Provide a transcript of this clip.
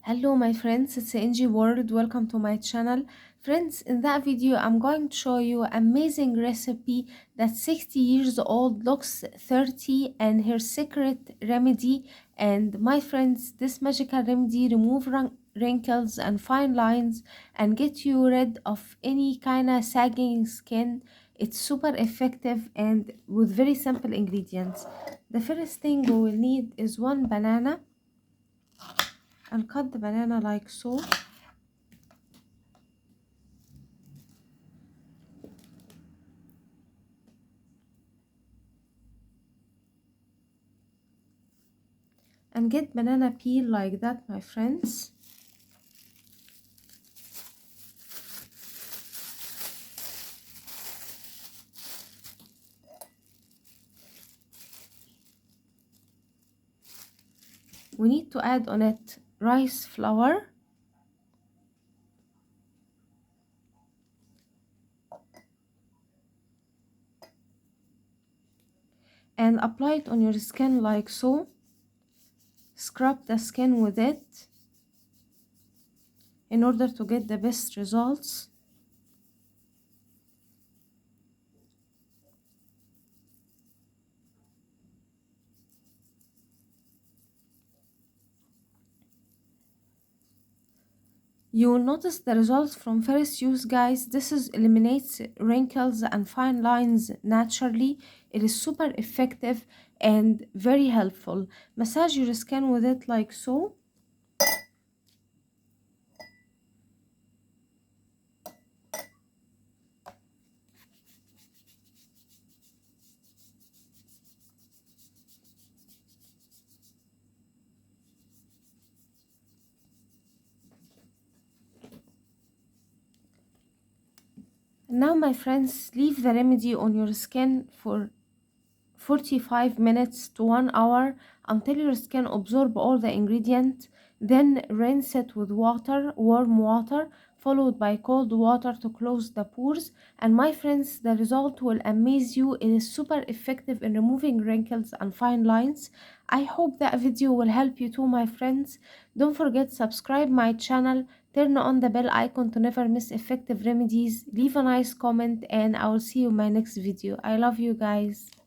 Hello my friends, it's NGWorld. Welcome to my channel. Friends, in that video I'm going to show you an amazing recipe that's 60 years old, looks 30, and her secret remedy. And my friends, this magical remedy remove wrinkles and fine lines and get you rid of any kind of sagging skin. It's super effective and with very simple ingredients. The first thing we will need is one banana, and cut the banana like so. And get banana peel like that, my friends. We need to add on it rice flour, and apply it on your skin like so. Scrub the skin with it in order to get the best results. You will notice the results from first use, guys. This is eliminates wrinkles and fine lines naturally. It is super effective and very helpful. Massage your skin with it like so. Now, my friends, leave the remedy on your skin for 45 minutes to 1 hour until your skin absorb all the ingredients. Then rinse it with water, warm water, followed by cold water to close the pores. And my friends, the result will amaze you. It is super effective in removing wrinkles and fine lines. I hope that video will help you too, my friends. Don't forget subscribe my channel, turn on the bell icon to never miss effective remedies, leave a nice comment, and I will see you in my next video. I love you guys.